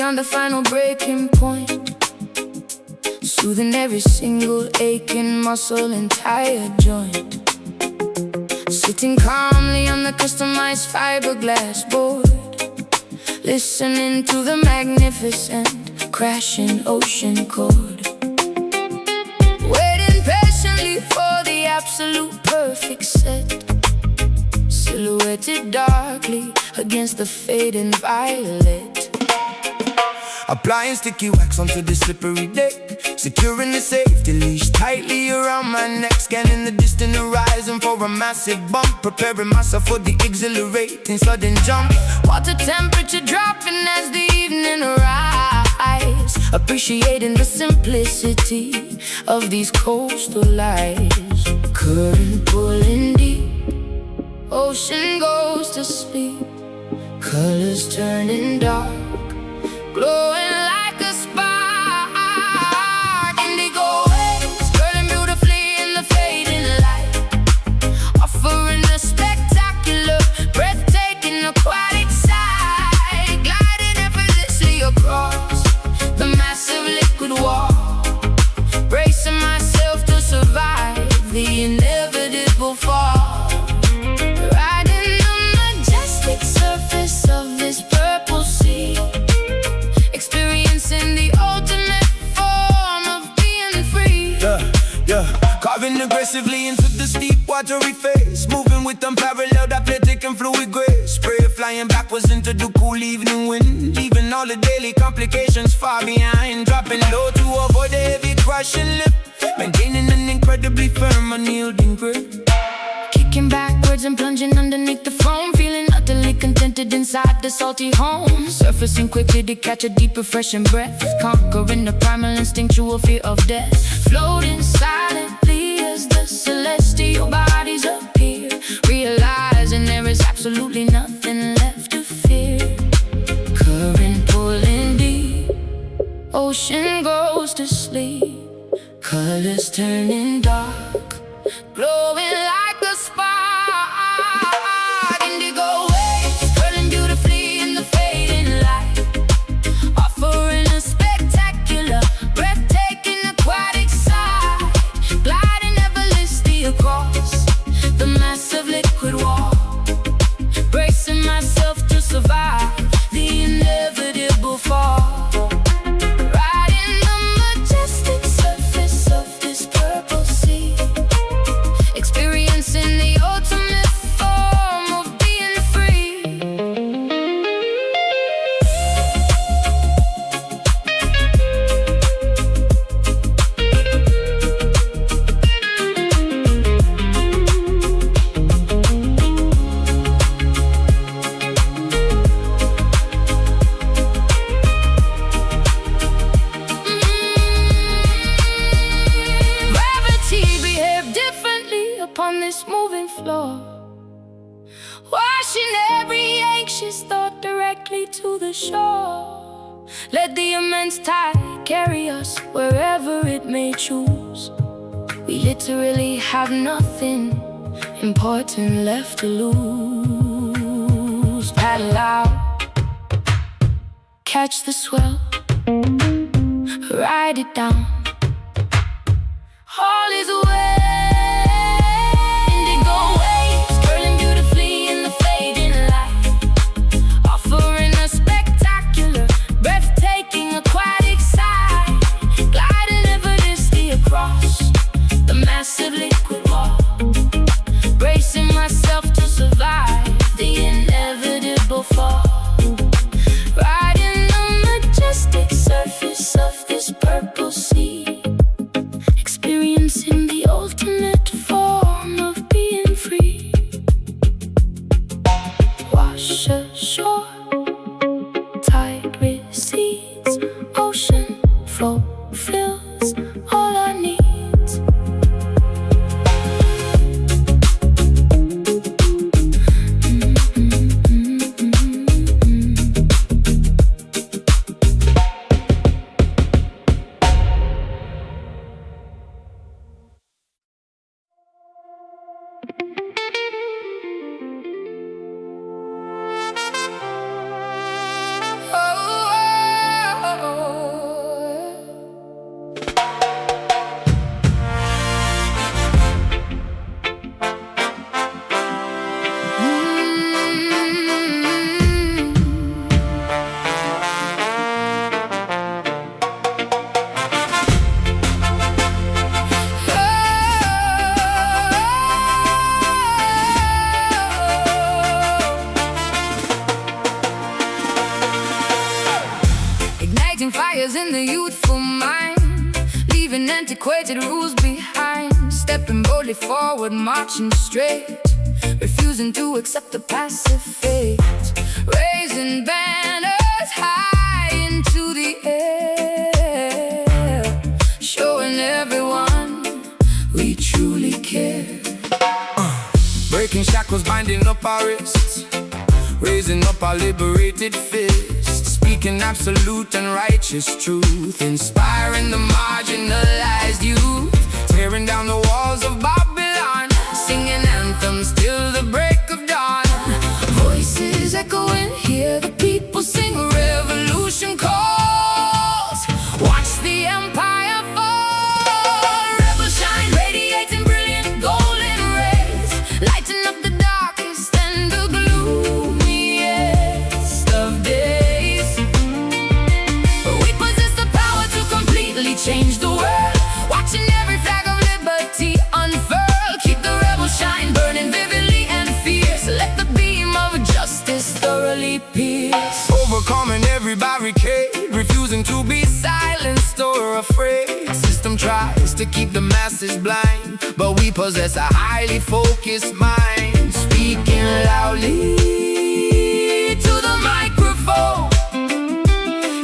on the final breaking point, soothing every single aching muscle and tired joint. Sitting calmly on the customized fiberglass board, listening to the magnificent crashing ocean chord, waiting patiently for the absolute perfect set, silhouetted darkly against the fading violet. Applying sticky wax onto the slippery deck, securing the safety leash tightly around my neck. Scanning the distant horizon for a massive bump, preparing myself for the exhilarating sudden jump. Water temperature dropping as the evening arrives, appreciating the simplicity of these coastal lights. Current pulling deep, ocean goes to sleep, colors turning dark, glowing like a spark. Indigo waves curling beautifully in the fading light, offering a spectacular, breathtaking aquatic sight, gliding effortlessly across the massive liquid wall, bracing myself to survive the inevitable fall. Riding the majestic surface of this purple sea, experiencing the ultimate form of being free. Carving aggressively into the steep watery face, moving with unparalleled athletic and fluid grace. Spray flying backwards into the cool evening wind, leaving all the daily complications far behind. Dropping low to avoid the heavy crushing lip, maintaining an incredibly firm, unyielding grip. Kicking backwards and plunging underneath the foam, feeling utterly contented inside the salty home. Surfacing quickly to catch a deep, refreshing breath, conquering the primal instinctual fear of death. Floating silently as the celestial bodies appear, realizing there is absolutely nothing left to fear. Current pulling deep, ocean goes to sleep, colors turning dark, glowing like a spark. Indigo waves curling beautifully in the fading light, offering a spectacular, breathtaking aquatic sight, gliding effortlessly across the massive liquid wall, bracing myself to survive the inevitable fall. Riding the majestic surface of this purple sea, experiencing the ultimate form of being free. Gravity behaved differently upon this moving floor, washing every anxious thought directly to the shore. Let the immense tide carry us wherever it may choose. We literally have nothing important left to lose. Paddle out, catch the swell, ride it down, all is well. Indigo waves curling beautifully in the fading light, offering a spectacular, breathtaking aquatic sight, gliding effortlessly across the massive liquid wall, bracing myself to survive the inevitable fall. Riding the majestic surface of this purple sea, experiencing the ultimate form of being free. Wash ashore, tide recedes, ocean flow fills all our needs. fires in the youthful mind, leaving antiquated rules behind. Stepping boldly forward, marching straight, refusing to accept the passive fate. Raising banners high into the air, showing everyone we truly care. Breaking shackles, binding up our wrists, raising up our liberated fists, speaking absolute and righteous truth, inspiring the marginalized youth, tearing down the walls of Babylon, singing anthems till the break of dawn. Voices echoing, hear the people sing, revolution calls. Watch the empire fall. Rebel shine, radiating brilliant golden rays, lighting up the darkest and the gloomiest of days. We possess the power to completely change the world, watching every flag of liberty unfurl. Keep the rebel shine burning vividly and fierce, let the beam of justice thoroughly pierce. Overcoming every barricade, refusing to be silenced or afraid. System tries to keep the masses blind, but we possess a highly focused mind, speaking loudly to the microphone,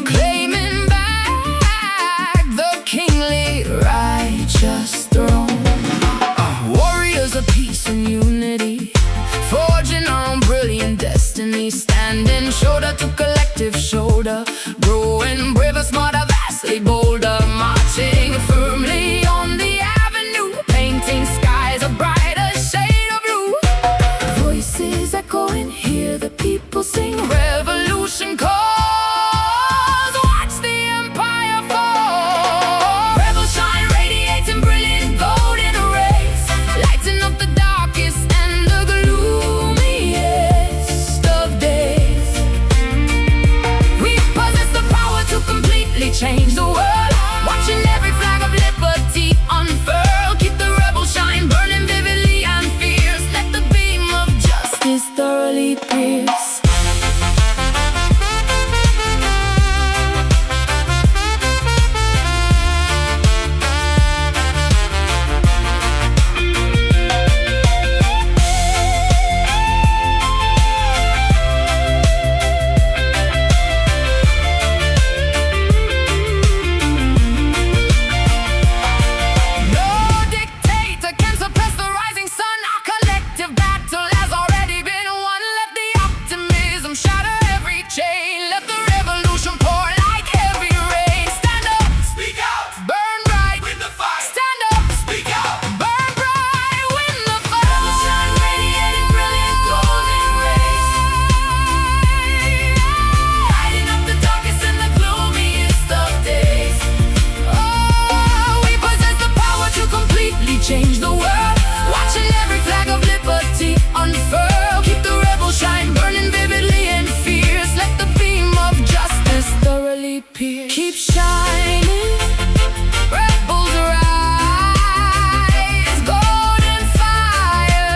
claiming back the kingly righteous throne. Warriors of peace and unity, forging our own brilliant destiny, standing shoulder to collective shoulder, growing braver, smarter, vastly bolder, marching firmly on the avenue, painting skies a brighter shade of blue. Voices echoing, hear the people sing, revolution calls. Watch the empire fall. Rebel shine, radiating brilliant golden rays, lighting up the darkest and the gloomiest of days. We possess the power to completely change the world, watching every flag of liberty unfurl. Keep the rebel shine burning vividly and fierce, let the beam of justice thoroughly pierce. No dictator can suppress the rising sun. Our collective battle has already been won. Let the optimism shatter every chain, let the revolution pour like heavy rain. Stand up, speak out, burn bright, win the fight. Stand up, speak out, burn bright, win the fight. Rebel shine, radiating brilliant golden rays, lighting up the darkest and the gloomiest of days. Oh, we possess the power to completely change the world, watching every flag of liberty unfurl. Keep the rebel shine burning vividly and fierce, let the beam of justice thoroughly pierce. Keep shining, rebels rise, golden fire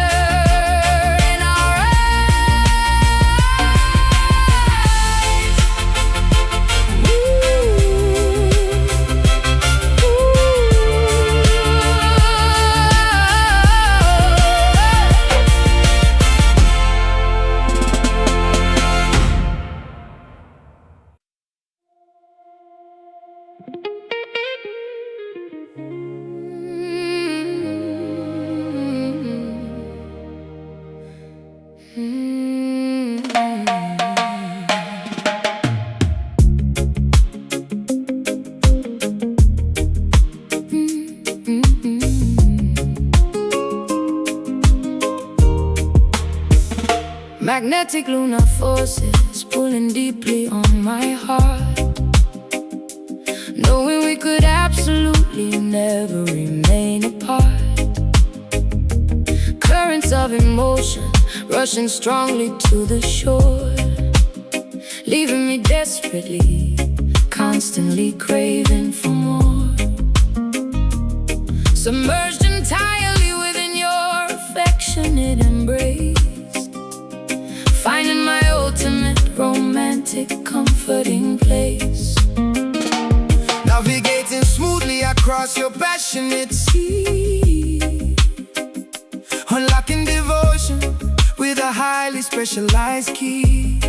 in our eyes. Magnetic lunar forces pulling deeply on my heart, knowing we could absolutely never remain apart. Currents of emotion rushing strongly to the shore, leaving me desperately, constantly craving for more. Submerged entirely within your affectionate embrace, finding my ultimate romantic comforting place. across your passionate sea, unlocking devotion with a highly specialized key.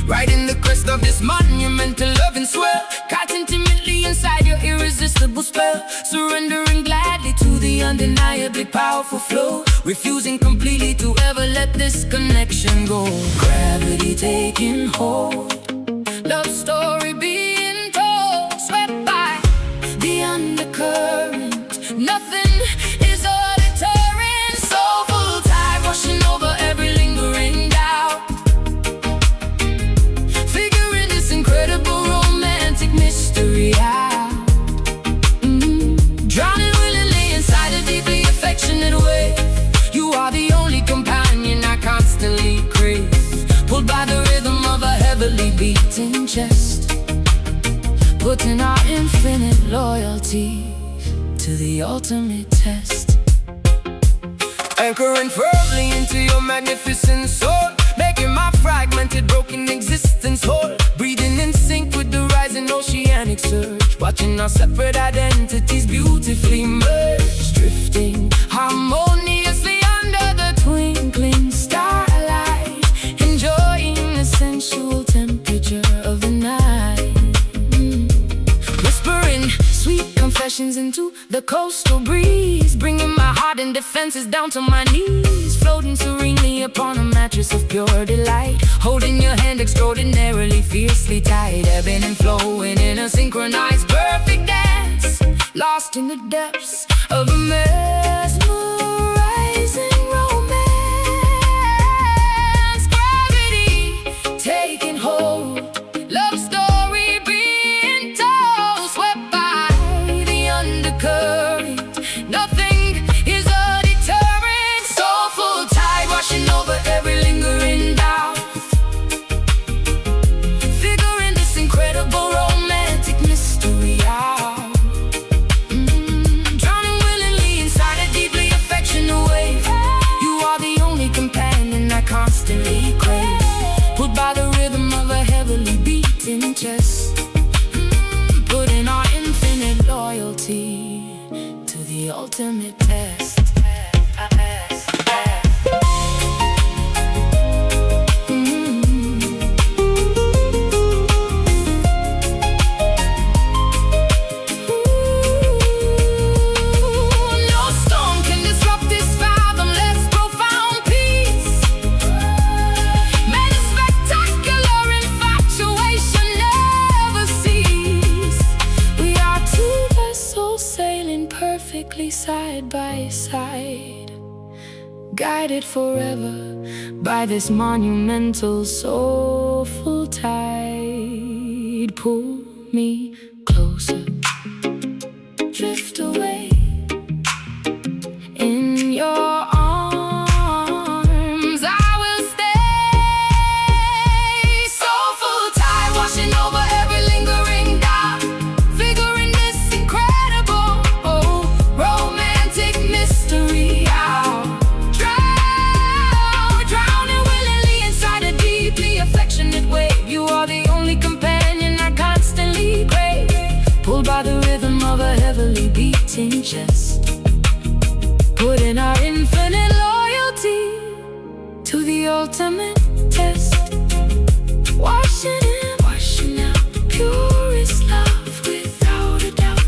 Right in the crest of this monumental loving swell, caught intimately inside your irresistible spell, surrendering gladly to the undeniably powerful flow, refusing completely to ever let this connection go. Gravity taking hold, love story being told, swept by the undercurrent. Nothing is a deterrent. Soulful tide rushing over every lingering doubt, figuring this incredible romantic mystery out. Drowning willingly inside a deeply affectionate wave. You are the only companion I constantly crave, pulled by the rhythm of a heavily beating chest, putting our infinite loyalty to the ultimate test. Anchoring firmly into your magnificent soul, making my fragmented, broken existence whole, breathing in sync with the rising oceanic surge, watching our separate identities beautifully merge, drifting harmoniously under the twinkling starlight, enjoying the sensual temperature of the night. Whispering sweet confessions into the coastal breeze, bringing my heart and defenses down to my knees, floating serenely upon a mattress of pure delight, holding your hand extraordinarily fiercely tight, ebbing and flowing in a synchronized perfect dance, lost in the depths of a mesmerizing romance. Gravity taking hold, love story being told, swept by the undercurrent. Nothing is a deterrent. Soulful tide rushing over every lingering doubt, figuring this incredible romantic mystery out. Drowning willingly inside a deeply affectionate wave. You are the only companion I constantly crave, pulled by the rhythm of a heavily beating chest, putting our infinite loyalty to the ultimate test. No storm can disrupt this fathomless profound peace. May the spectacular infatuation never cease. We are two vessels sailing perfectly side by side, guided forever by this monumental soulful tide. Pull me closer, drift away in your arms. I will stay. Soulful tide washing over every lingering doubt, figuring this incredible romantic mystery out. Drowning willingly inside a deeply affectionate wave. You are the only companion I constantly crave, pulled by the rhythm of a heavily beating chest, putting our infinite loyalty to the ultimate test. Washing in, washing out the purest love without a doubt.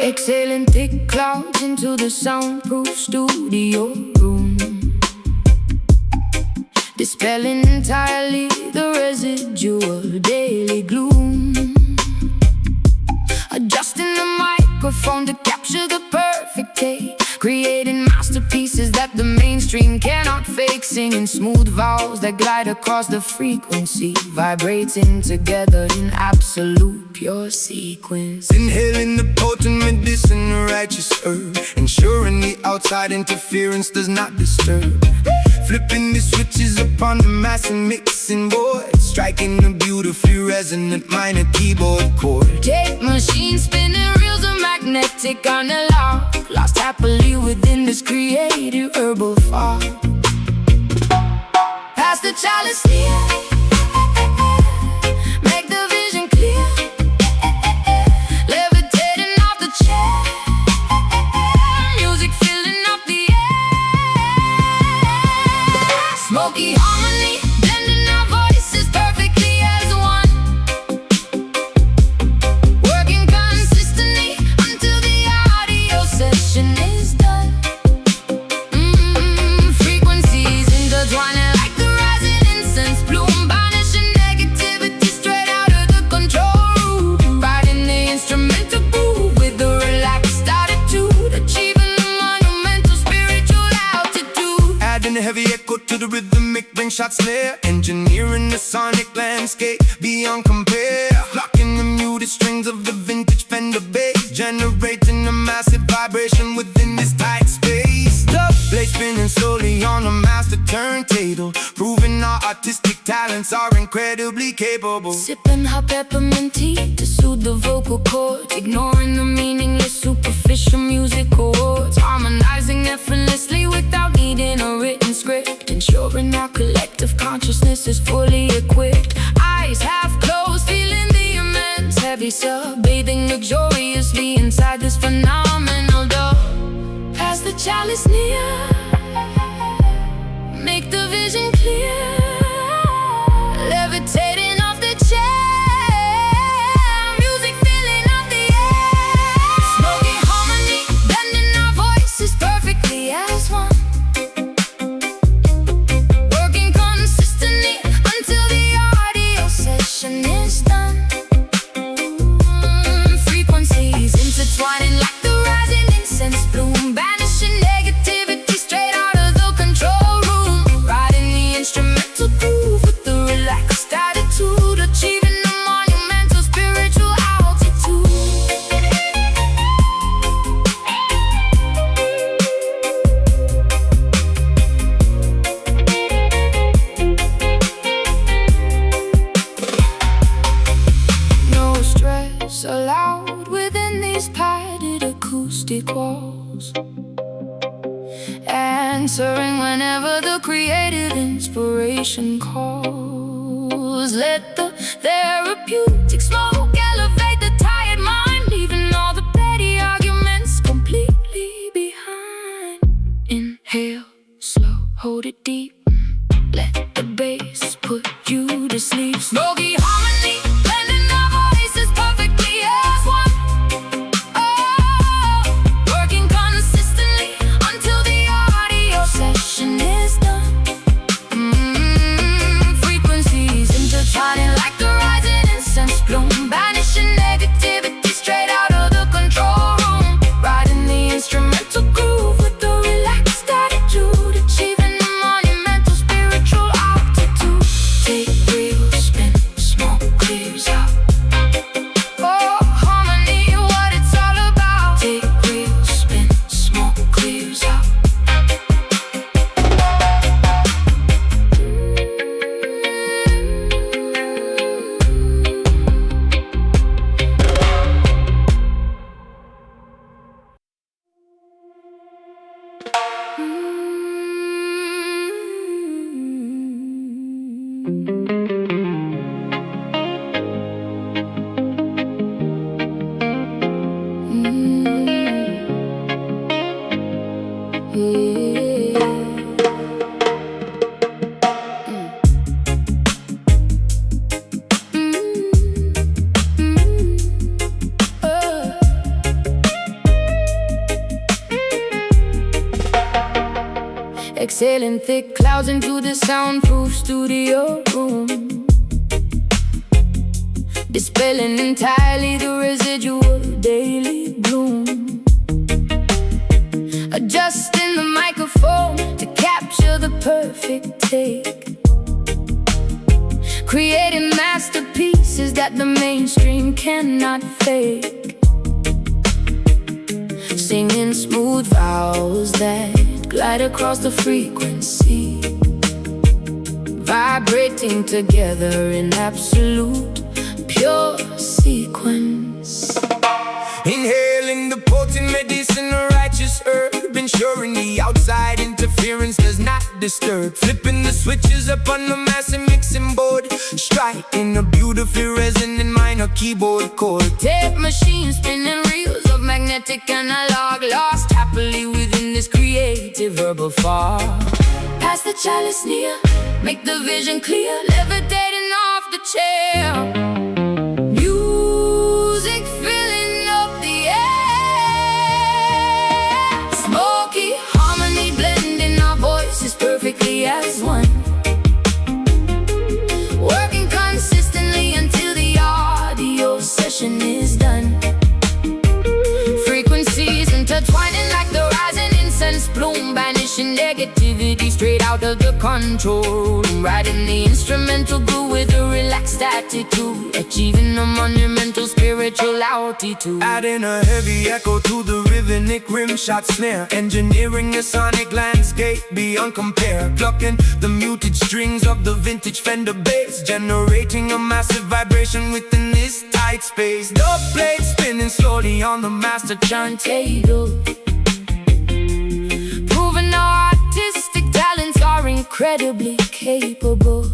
Exhaling thick clouds into the soundproof studio room, dispelling entirely the residual daily gloom. Adjusting the microphone to capture the perfect take, creating masterpieces that the mainstream cannot fake, singing smooth vowels that glide across the frequency, vibrating together in absolute pure sequence. Inhaling the potent medicine, righteous herb, ensuring the outside interference does not disturb. Flipping the switches upon the mass and mixing board, striking the beautifully resonant minor keyboard chord. Tape machine spinning, reels are magnetic on the lock, lost happily within this creative herbal fog. Pass the chalice near, make the vision clear, levitating off the chair, music filling up the air. Smoky harmony, blending our voices perfectly as one, working consistently until the audio session is done. Frequencies intertwining like the rising incense plume, banishing negativity straight out of the control room, riding the instrumental groove with a relaxed attitude, achieving the monumental spiritual altitude. Adding a heavy echo to the rhythmic ring shot snare, engineering the sonic landscape beyond compare, locking the muted strings of the vintage Fender bass, generating a massive vibration within this tight space. The blade spinning slowly on a master turntable, proving our artistic talents are incredibly capable. Sipping hot peppermint tea to soothe the vocal cords, ignoring the meaningless superficial music chords, harmonizing effortlessly without needing a written script, ensuring our collective consciousness is fully equipped. Eyes half closed, feeling the immense heavy sub, bathing luxuriously inside this phenomenal dove. Pass the chalice near, make the vision clear, levitating off the chair, music filling up the air. Smoky harmony, blending our voices perfectly as one, working consistently until the audio session is done. Frequencies intertwining like the rising incense bloom, banishing negativity straight out of the control room, riding the instrumental groove with the relaxed attitude, achieving the monumental spiritual altitude. No stress allowed within these padded acoustic walls, answering whenever the creative inspiration calls. Let the therapeutic smoke elevate the tired mind, leaving all the petty arguments completely behind. Inhale slow, hold it deep, let the bass put you to sleep. Smoky harmony, blending our voices perfectly as one, working consistently until the audio session is done. Frequencies intertwining like the rising incense bloom, Exhaling thick clouds into the soundproof studio room, dispelling entirely the residual daily gloom. Adjusting the microphone to capture the perfect take, creating masterpieces that the mainstream cannot fake. Singing smooth vowels that glide across the frequency, vibrating together in absolute pure sequence. Inhaling the potent medicine of righteous herb, ensuring the outside interference does not disturb. Flipping the switches up on the massive mixing board, striking a beautifully resonant minor keyboard chord. Tape machine spinning reels of magnetic analog, lost happily within this creative verbal fog. Pass the chalice near, make the vision clear, levitating off the chair. Music filling up the air, smoky harmony blending our voices perfectly as one, working consistently until the audio session is done. Frequencies intertwining like the rising incense bloom, banishing negativity straight out of the control room. Riding the instrumental groove with a relaxed attitude, achieving a monumental spiritual altitude. Adding a heavy echo to the rhythmic rimshot snare, engineering a sonic landscape beyond compare. Plucking the muted strings of the vintage Fender bass, generating a massive vibration within this tight space. Dub plate spinning slowly on the master turntable, proving our artistic talents are incredibly capable.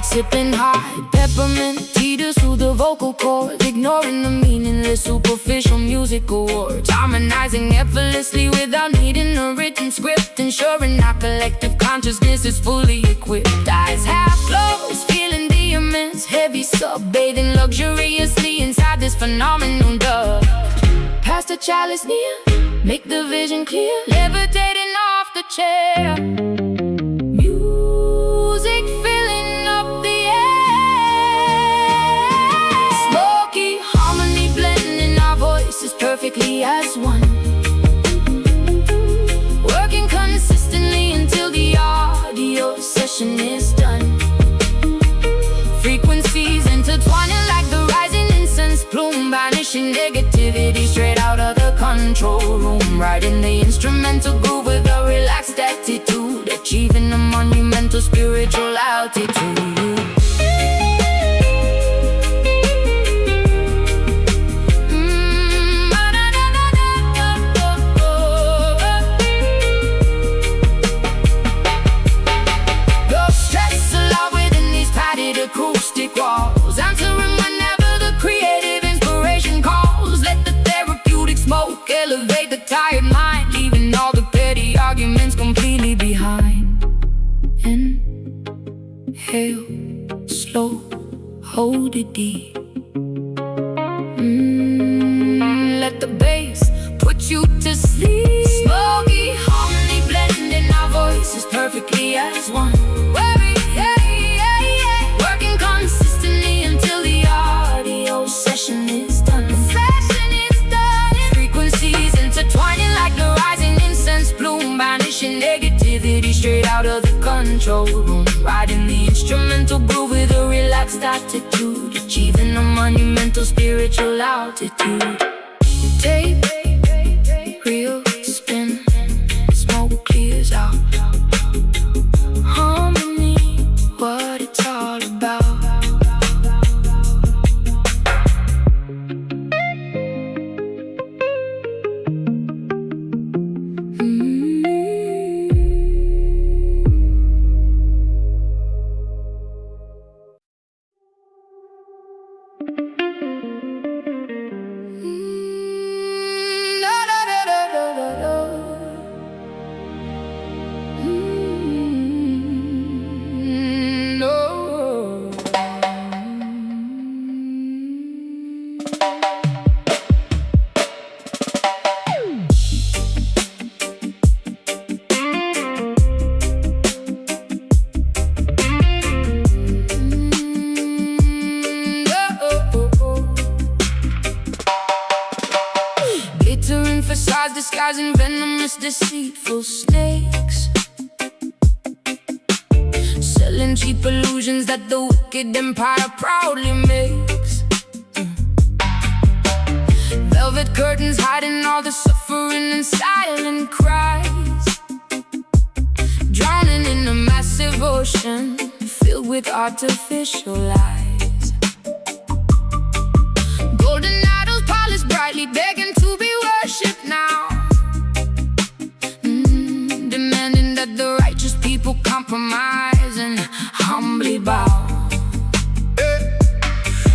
Sipping hard peppermint tea to soothe the vocal cords, ignoring the meaningless superficial music awards. Harmonizing effortlessly without needing a written script, ensuring our collective consciousness is fully equipped. Eyes half closed, feeling the immense heavy sub, bathing luxuriously inside this phenomenal dub. Pass the chalice near, make the vision clear, levitating off the chair. Music filling up the air, smoky harmony blending our voices perfectly as one, working consistently until the audio session is done. Frequencies intertwining like the rising incense plume, banishing negativity straight out of the control room. Riding the instrumental groove with a relaxed attitude, achieving a monumental spiritual altitude. The stress allowed within these padded acoustic walls, answering whenever the creative inspiration calls. Let the therapeutic smoke elevate the tired mind, leaving all the petty arguments completely behind. Inhale, slow, hold it deep. Let the bass put you to sleep. Smoky harmony blending our voices perfectly as one, working consistently until the audio session is done. Frequencies intertwining like the rising incense bloom, banishing negativity straight out of the control room. Riding the instrumental groove with a relaxed attitude, achieving a monumental spiritual altitude. Tape, reel, spin, smoke clears out. Harmony, what it's all about. disguising venomous, deceitful snakes, selling cheap illusions that the wicked empire proudly makes. Velvet curtains hiding all the suffering and silent cries, drowning in a massive ocean filled with artificial lies. Golden idols polished brightly, begging to be worshipped now, demanding that the righteous people compromise and humbly bow.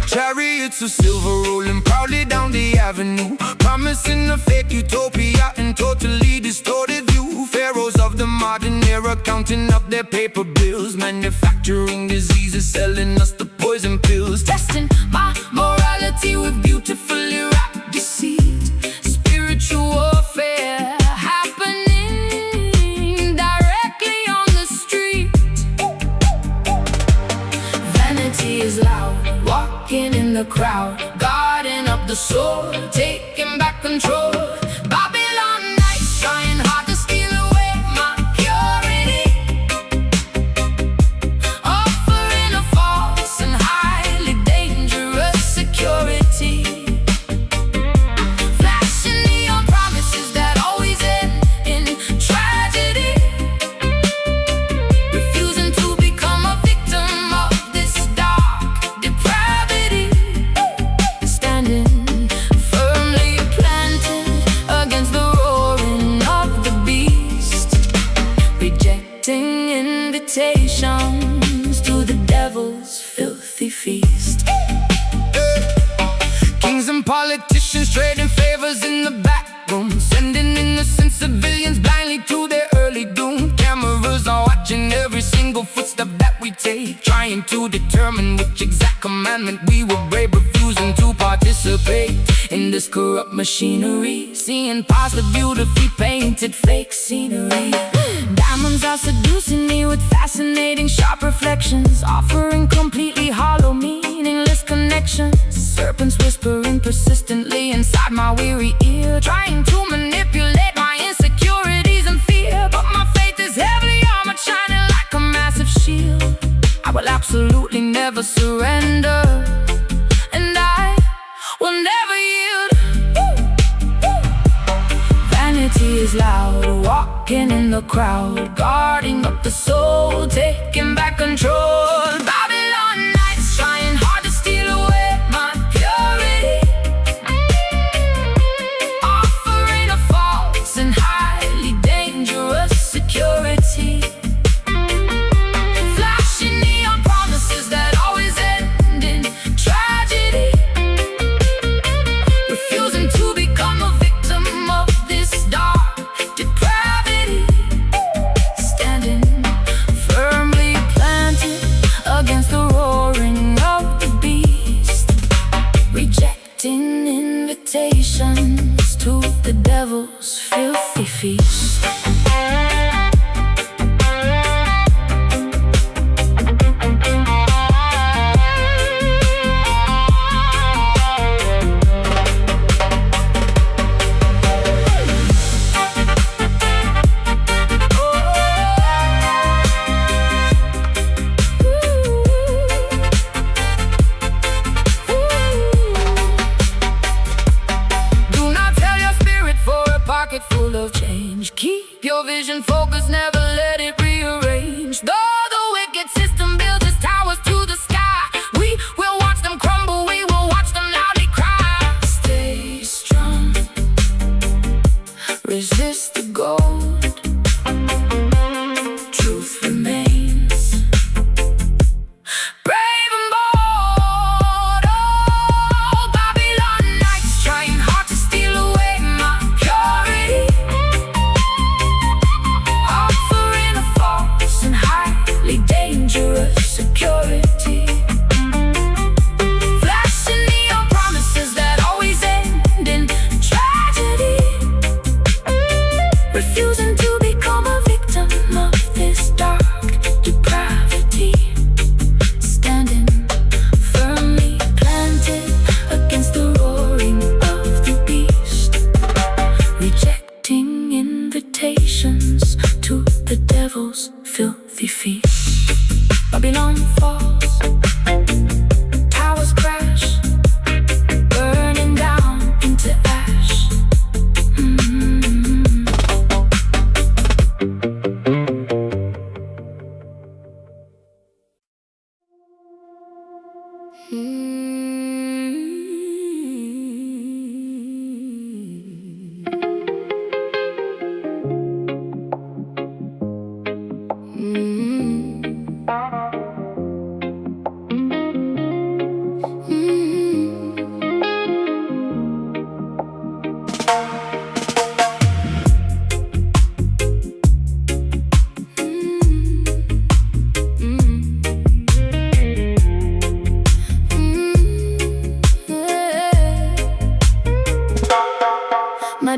Chariots of silver rolling proudly down the avenue, promising a fake utopia and totally distorted view. Pharaohs of the modern era counting up their paper bills, manufacturing diseases, selling us the poison pills, Testing my morality with beautifully wrapped deceit. Spiritual warfare happening directly on the street. Vanity is loud, walking in the crowd, guarding up the soul, taking back control. Babylon nights trying hard to steal away my purity, offering a false and highly dangerous security, flashing neon promises that always end in tragedy, refusing to become a victim of this dark depravity, standing firmly planted against the roaring of the beast, rejecting invitations to the devil's filthy feast. Kings and politicians trading favors in the back room, sending innocent civilians blindly to their early doom. Cameras are watching every single footstep that we take, trying to determine which exact commandment we will brave, refusing to participate in this corrupt machinery, seeing past the beautifully painted fake scenery. Diamonds are seducing me with fascinating sharp reflections, offering completely hollow meaningless connections. Serpents whispering persistently inside my weary ear, trying to manipulate my insecurities and fear. But my faith is heavily armored, shining like a massive shield. I will absolutely never surrender, and I will never yield. Vanity is loud, walking in the crowd, guarding up the soul, taking back control. Babylon nights trying hard to steal away my purity, offering a false and highly dangerous security, flashing neon promises that always end in tragedy, refusing to become a victim of this dark depravity, standing firmly planted against the roaring of the beast, rejecting invitations to the devil's filthy feast. Do not sell your spirit for a pocket full of change.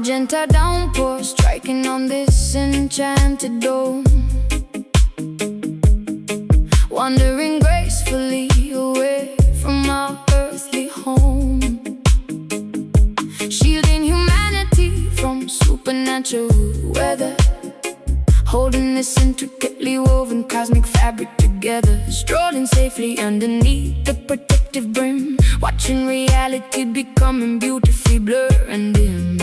magenta downpour striking on this enchanted dome, wandering gracefully away from our earthly home, shielding humanity from supernatural weather, holding this intricately woven cosmic fabric together, strolling safely underneath the protective brim, watching reality becoming beautifully blurred and dim.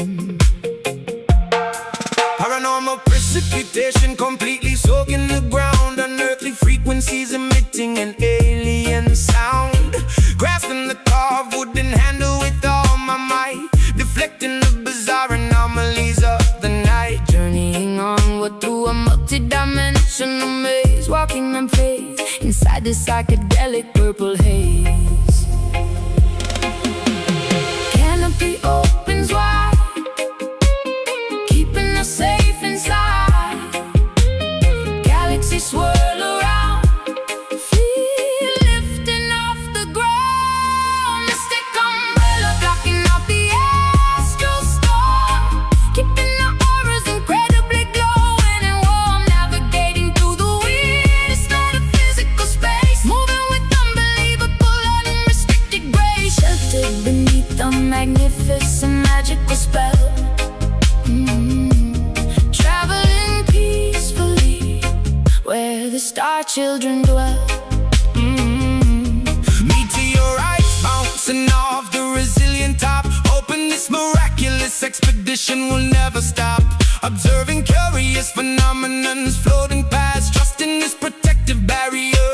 Paranormal precipitation completely soaking the ground, unearthly frequencies emitting an alien sound, grasping the carved wooden handle with all my might, deflecting the bizarre anomalies of the night, Journeying onward through a multi-dimensional maze, walking in faith inside the psychedelic purple haze. Canopy opens wide, keeping us safe inside. Galaxies swirl around, feel lifting off the ground. Mystic umbrella blocking out the astral storm, keeping our auras incredibly glowing and warm, navigating through the weirdest metaphysical space, moving with unbelievable unrestricted grace, sheltered beneath the magnificent magical spell. Traveling peacefully where the star children dwell. Meteorites bouncing off the resilient top, hoping this miraculous expedition will never stop, observing curious phenomenons floating past, trusting this protective barrier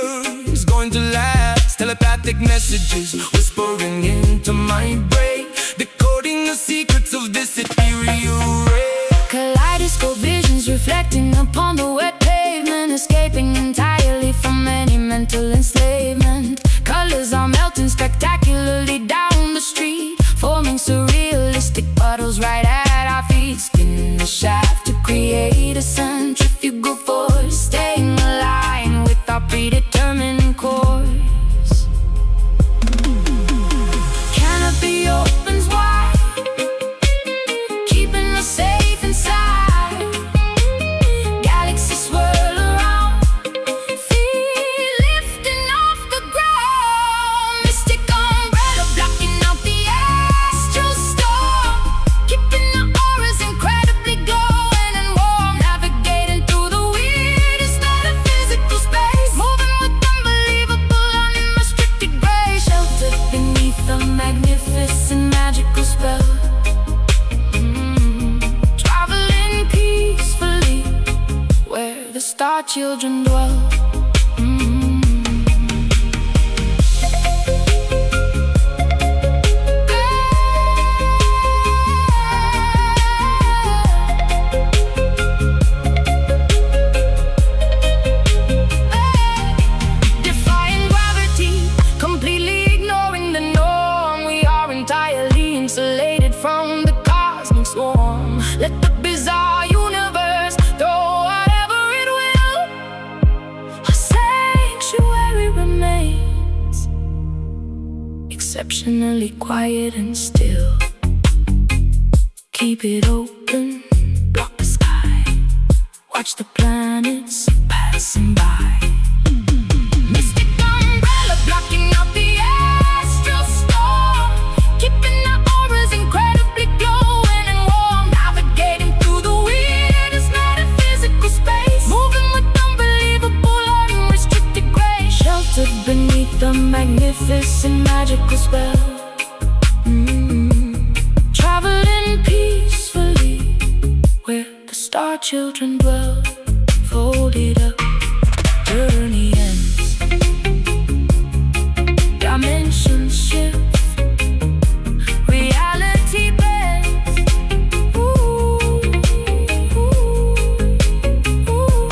is going to last. Telepathic messages whispering into my brain, decoding the secrets of this ethereal ray. Kaleidoscope visions reflecting upon the wet pavement, escaping entirely from any mental enslavement. Colors are melting spectacularly down the street, forming surrealistic puddles right at our feet. Spin the shaft to create a centrifugal force, staying aligned with our predetermined course. Canopy opens wide, keeping us safe inside. Galaxies swirl around, feel lifting off the ground. Mystic umbrella blocking out the astral storm, keeping our auras incredibly glowing and warm, navigating through the weirdest metaphysical space, moving with unbelievable unrestricted grace, sheltered beneath the magnificent magical spell. Traveling peacefully where the star children dwell. Defying gravity, completely ignoring the norm, we are entirely insulated from the cosmic swarm. Let the bizarre universe throw whatever it will, a sanctuary remains, exceptionally quiet and still. Keep it open, block the sky, watch the planets passing by. Mystic umbrella blocking out the astral storm, keeping our auras incredibly glowing and warm, navigating through the weirdest metaphysical space, moving with unbelievable unrestricted grace, sheltered beneath the magnificent magical spell. Traveling peacefully where the star children dwell, folded up, journey ends, dimensions shift, reality bends. Ooh, ooh, ooh.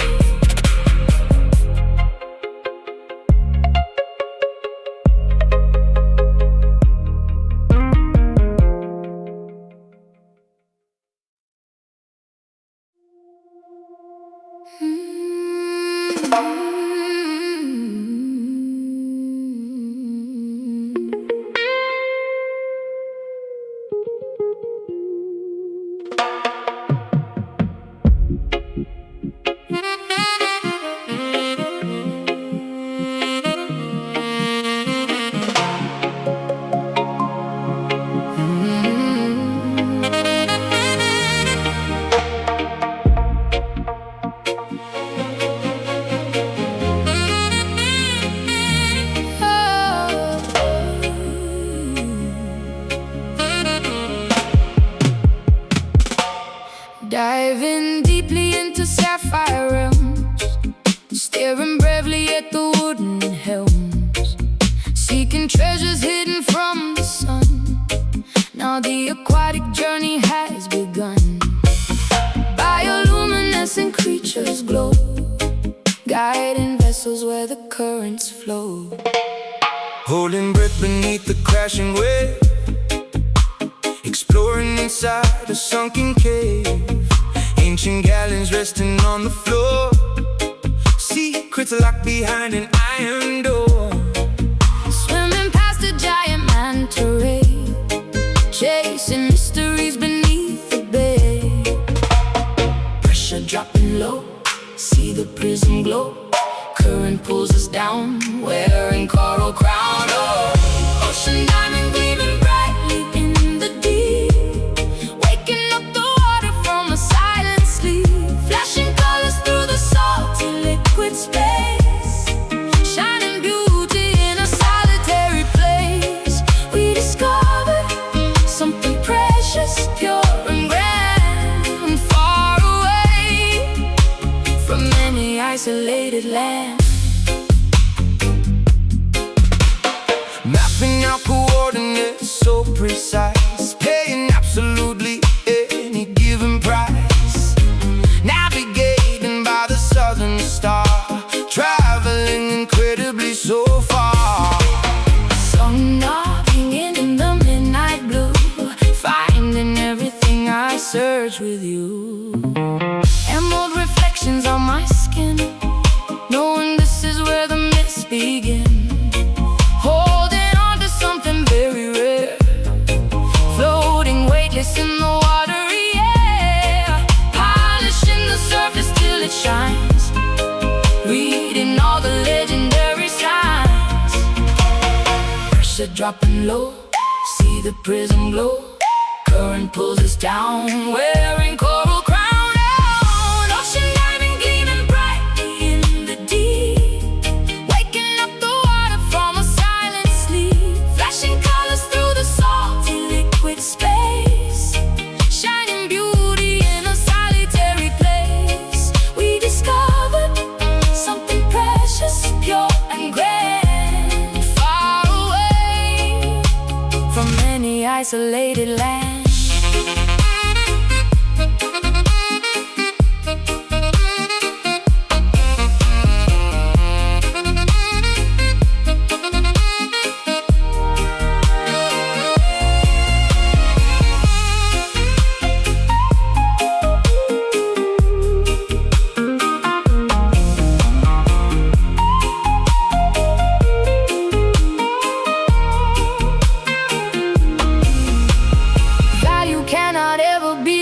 to sapphire realms, staring bravely at the wooden helms, seeking treasures hidden from the sun. Now the aquatic journey has begun. Bioluminescent creatures glow, guiding vessels where the currents flow. Holding breath beneath the crashing wave, exploring inside a sunken cave. Ancient gallons resting on the floor, secrets locked behind an iron door. Swimming past a giant manta ray, chasing mysteries beneath the bay. Pressure dropping low, see the prism glow. Current pulls us down, wearing coral crown. Oh, ocean diamond gleaming brightly in the deep, waking up the water from a silent sleep. Flashing colors through the salty liquid space, shining beauty in a solitary place. We discovered something precious, pure and grand, far away from any isolated land. Mapping out coordinates so precise, paying absolutely any given price. Navigating by the southern star, traveling incredibly so far. Sun knocking in the midnight blue, finding everything I search with you. Emerald reflections on my skin, knowing this is where the myths begin. Holding on to something very rare, floating weightless in the watery air. Polishing the surface till it shines, reading all the legendary signs. Pressure dropping low, see the prism glow. Current pulls us down, wearing coral crown. Ocean diamond gleaming brightly in the deep, waking up the water from a silent sleep. Flashing colors through the salty liquid space, shining beauty in a solitary place. We discovered something precious, pure and grand, far away from any isolated land.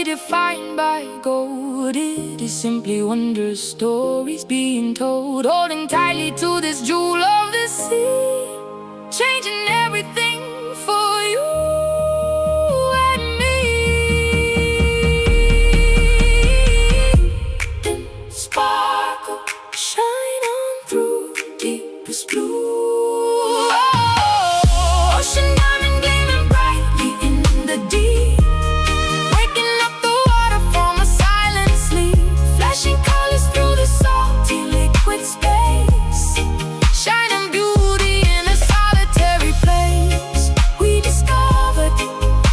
Defined by gold, it is simply wondrous stories being told. Holding tightly to this jewel of the sea, changing everything for you and me. Then sparkle, shine on through deepest blue. Oh, ocean diamond gleaming brightly in the deep, space, shining beauty in a solitary place. We discovered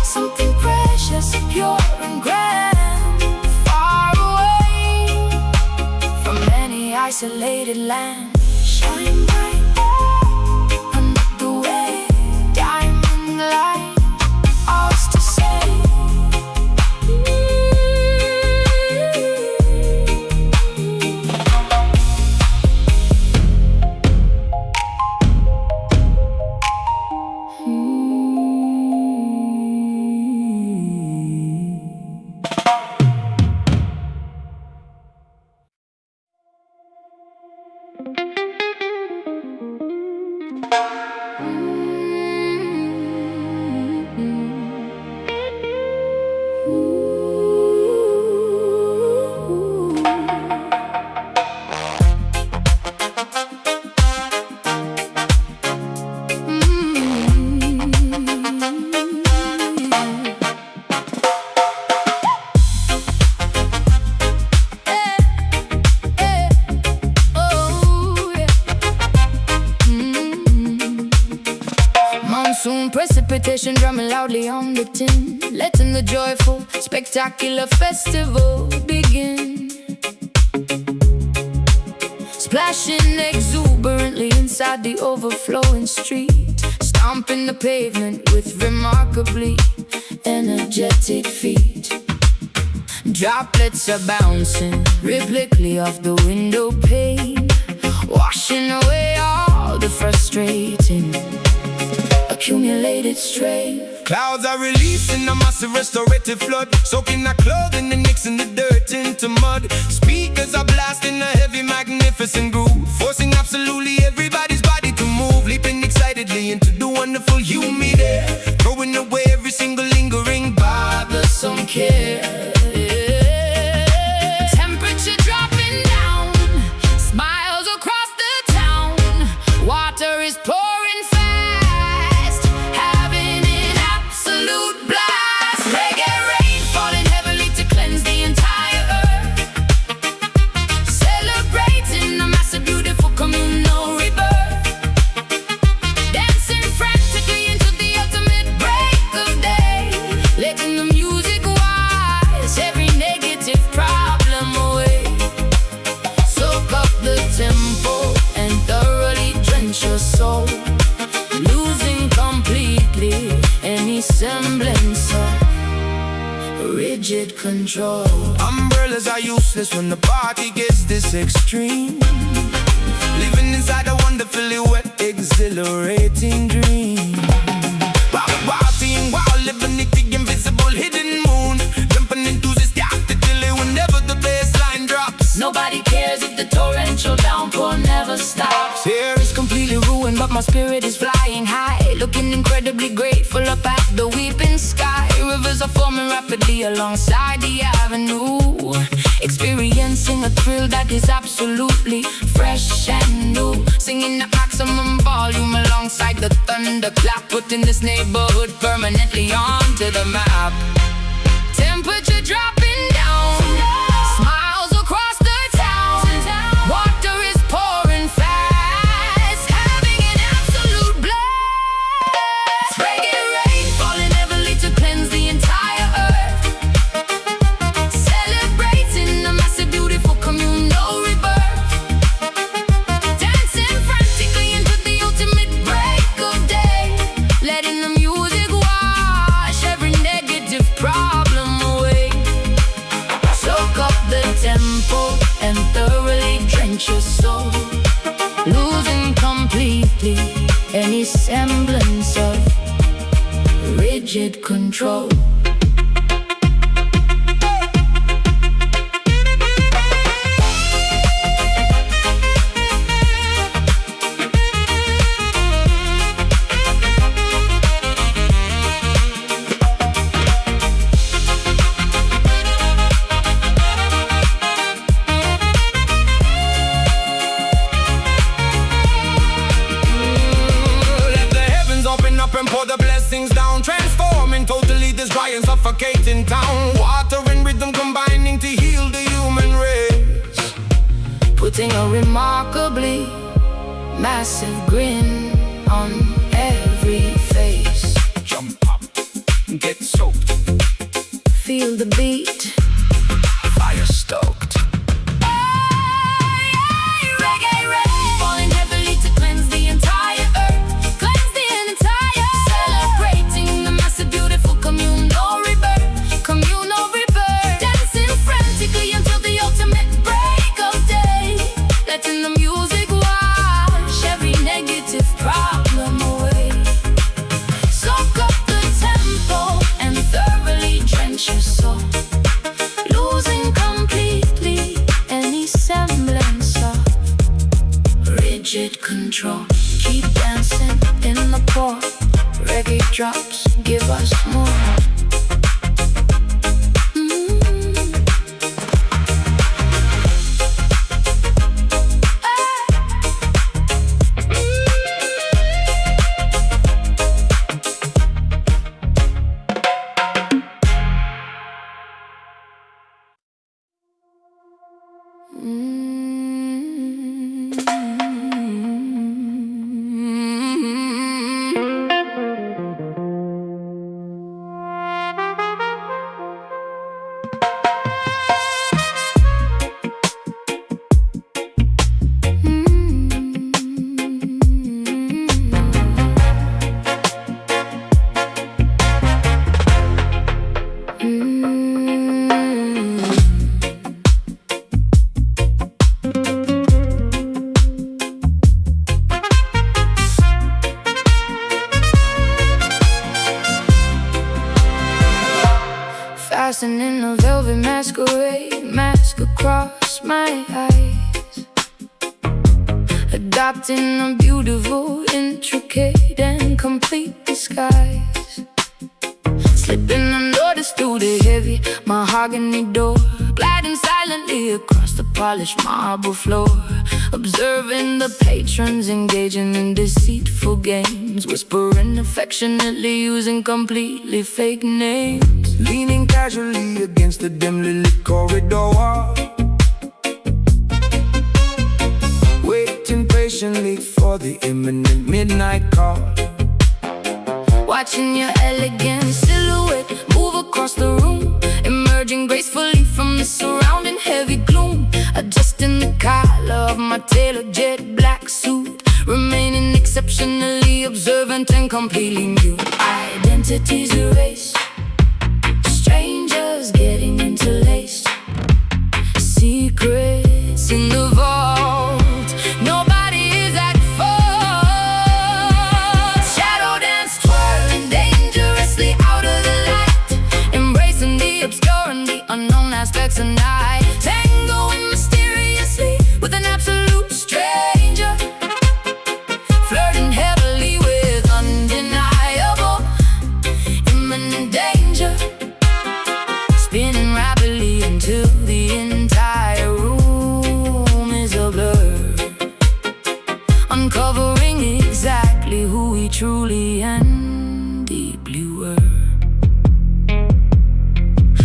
something precious, pure and grand, far away from any isolated land. Shine bright under the way, diamond light, ours to say. invitation drumming loudly on the tin, letting the joyful, spectacular festival begin. Splashing exuberantly inside the overflowing street, stomping the pavement with remarkably energetic feet. Droplets are bouncing rhythmically off the window pane, washing away all the frustrating accumulated strain. Clouds are releasing a massive restorative flood, soaking our clothing and mixing the dirt into mud. Speakers are blasting a heavy, magnificent groove, forcing absolutely everybody's body to move, leaping excitedly into the wonderful humid air, throwing away every single lingering bothersome care. Temperature dropping down, smiles across the town, water is pouring fast, having an absolute blast. Reggae rain falling heavily to cleanse the entire earth, celebrating a massive, beautiful communal rebirth, dancing frantically into the ultimate break of day, letting the music wash every negative problem away. Soak up the tempo and thoroughly drench your soul, losing completely any semblance of rigid control. Umbrellas are useless when the party gets this extreme, living inside a wonderfully wet, exhilarating dream. Partying while living the invisible hidden moon, jumping enthusiastically whenever the bassline drops. Nobody cares if the torrential downpour never stops. Here It's completely ruined, but my spirit is flying high, looking incredibly grateful up at the weeping sky. Rivers are forming rapidly alongside the avenue, experiencing a thrill that is absolutely fresh and new. Singing at maximum volume alongside the thunderclap, putting this neighborhood permanently onto the map. Temperature dropping down, smiles across the town, water is pouring fast, having an absolute blast. Reggae rain falling heavily to cleanse the entire earth, celebrating a massive, beautiful communal rebirth, dancing frantically into the ultimate break of day, letting the music wash every negative problem away. Soak up the tempo and thoroughly drench your soul, losing completely any semblance of rigid control. let the heavens open up and pour the blessings down, transforming totally this dry and suffocating town. Water and rhythm combining to heal the human race, Putting a remarkably massive grin on every face. jump up, get soaked, Feel the beat, fire stoked. reggae rain falling heavily to cleanse the entire earth, cleanse the entire, celebrating the massive, beautiful communal rebirth, dancing frantically until the ultimate break of day, letting the music wash every negative problem away. Soak up the tempo and thoroughly drench your soul, losing completely any semblance of rigid control. Keep dancing in the pour, reggae drops give us more. Fasten in a velvet masquerade, mask across my eyes, adopting a beautiful, intricate and complete disguise. Slipping unnoticed through the heavy mahogany door, gliding silently across the polished marble floor, observing the patrons engaging in deceitful games, whispering affectionately using completely fake names. Leaning casually against the dimly lit corridor wall, waiting patiently for the imminent midnight call. Watching your elegant silhouette move across the room, emerging gracefully from the surrounding heavy gloom. Adjusting the collar of my tailored jet black suit, remaining exceptionally observant and completely mute. Identities erased, strangers getting interlaced, secrets in the vault. Nobody is at fault. Shadow dance twirling dangerously out of the light, embracing the obscure and the unknown aspects of night. Tangoing mysteriously with an absolute stranger, flirting heavily with undeniable imminent danger, spinning rapidly until the entire room is a blur, uncovering exactly who we truly and deeply were.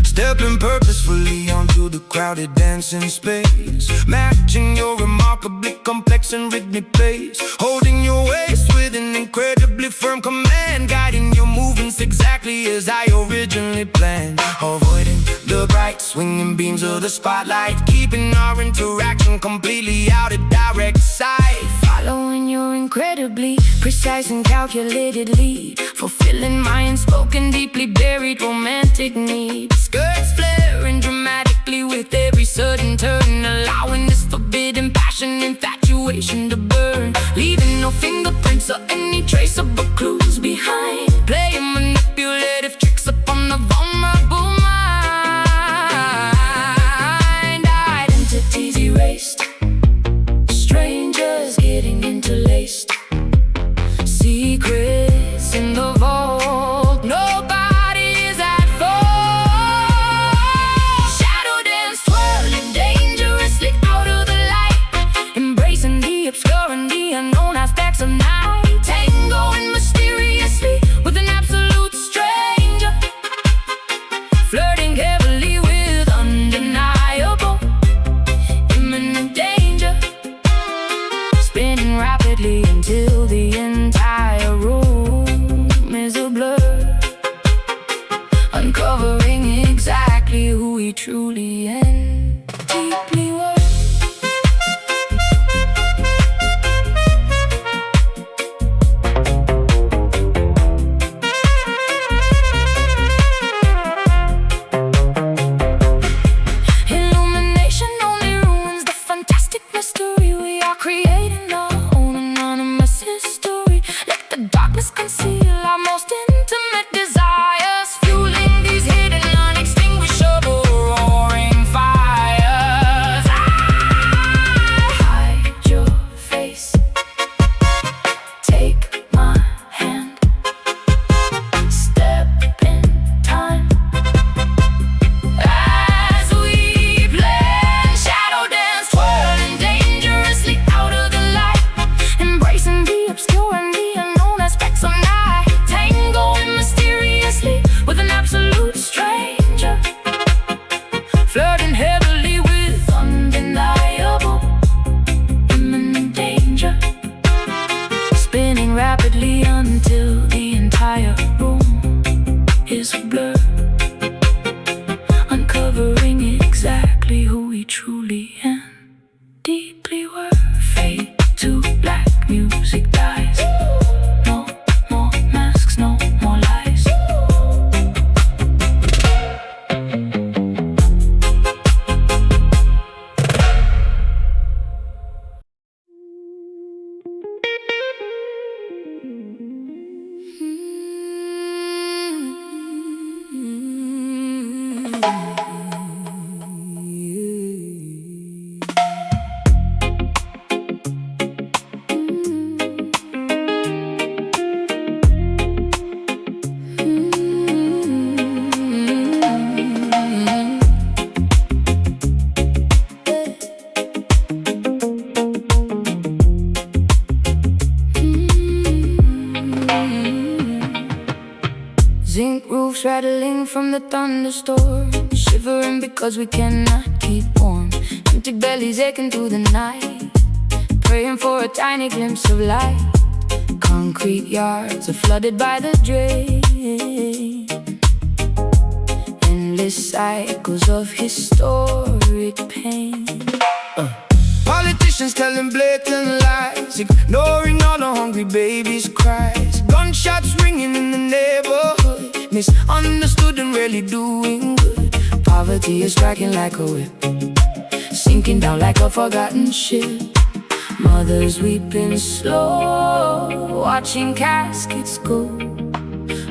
Stepping purposefully onto the crowded dancing space, matching your remarkably complex and rhythmic pace, holding your waist with an incredibly firm command, guiding your movements exactly as I originally planned, avoiding the bright swinging beams of the spotlight, keeping our interaction completely out of direct sight. Following your incredibly precise and calculated lead, fulfilling my unspoken, deeply buried romantic need. Skirts flaring dramatically with every sudden turn, allowing this forbidden passion, infatuation to burn, leaving no fingerprints or any traceable clues behind. Playing manipulative tricks upon the vulnerable mind. Identities erased, strangers getting interlaced, secrets in the vault. Nobody is at fault. Shadow dance twirling dangerously out of the light, embracing the obscure and the unknown aspects of night. Tangoing mysteriously with an absolute stranger, flirting heavily with undeniable imminent danger, spinning rapidly until the entire room is a blur, uncovering exactly who we truly and deeply were. Illumination only ruins the fantastic mystery. We are creating our own anonymous history. Let the darkness conceal our most intimate desires, fueling these hidden, unextinguishable, roaring fires. Hide your face, take my hand, step in time as we blend. Shadow dance twirling dangerously out of the light, embracing the obscure and the unknown aspects of night. Tangoing mysteriously with an absolute stranger, flirting heavily with undeniable imminent danger, spinning rapidly until the entire room is a blur, uncovering exactly who we truly and deeply were. Fade to black, music dies. No more masks, no more lies. Zinc roofs rattling from the thunderstorm, shivering because we cannot keep warm. Empty bellies aching through the night, praying for a tiny glimpse of light. Concrete yards are flooded by the drain, endless cycles of historic pain. Politicians telling blatant lies, ignoring all the hungry babies' cries. Gunshots ringing in the neighborhood, misunderstood and really doing good. Poverty is striking like a whip, sinking down like a forgotten ship. Mothers weeping slow, watching caskets go.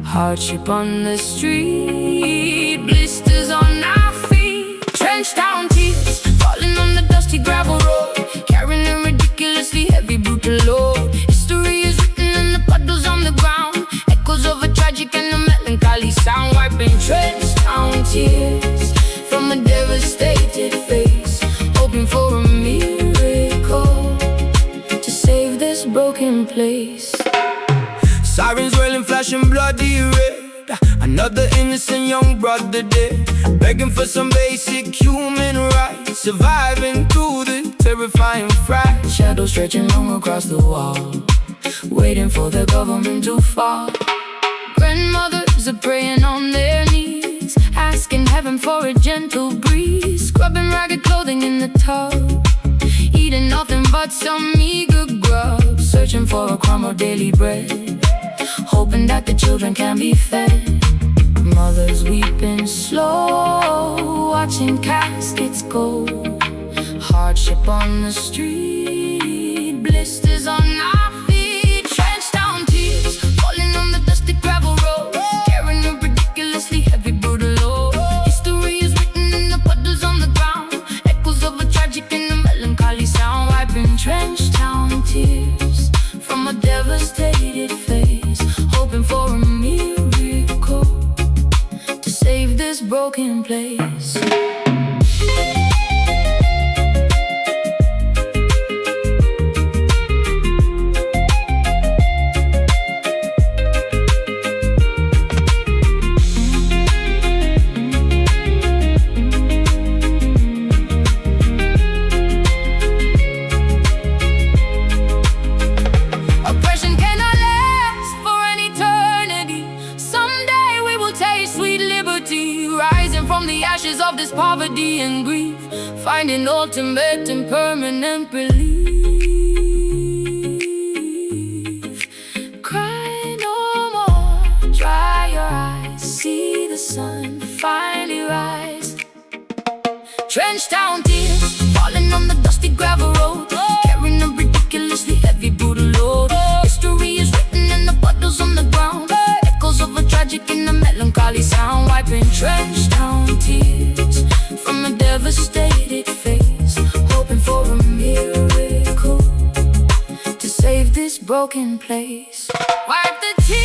Hardship on the street, blisters on our feet. Trenched down tears, falling on the dusty gravel road, carrying a ridiculously heavy brutal load. History is written in the puddles on the ground, echoes of a tragic and a melancholy sound. Wiping trenched down tears from a devastated face, hoping for a miracle to save this broken place. Sirens wailing, flashing bloody red. Another innocent young brother dead, begging for some basic human rights, surviving through the terrifying fright. Shadows stretching long across the wall, waiting for the government to fall. Grandmothers are praying on their knees, asking heaven for a gentle breeze. Scrubbing ragged clothing in the tub, eating nothing but some meager grub. Searching for a crumb of daily bread, hoping that the children can be fed. Mothers weeping slow, watching caskets go. Hardship on the street, blisters on our feet. Trenched down tears, falling on the dusty gravel road, carrying a ridiculously heavy brutal load. History is written in the puddles on the ground, echoes of a tragic and a melancholy sound. Wiping trenched down tears from a devastated face, hoping for a miracle to save this broken place. Oppression cannot last for an eternity. Someday we will taste sweet liberty, rising from the ashes of this poverty and grief, finding ultimate and permanent relief. Cry no more, dry your eyes, see the sun finally rise. Trenched down tears, falling on the dusty gravel road, carrying a ridiculously heavy brutal load. History is written in the puddles on the ground, echoes of a tragic and a melancholy sound. Wiping trenched down tears from a devastated face, hoping for a miracle to save this broken place. Wipe the tears,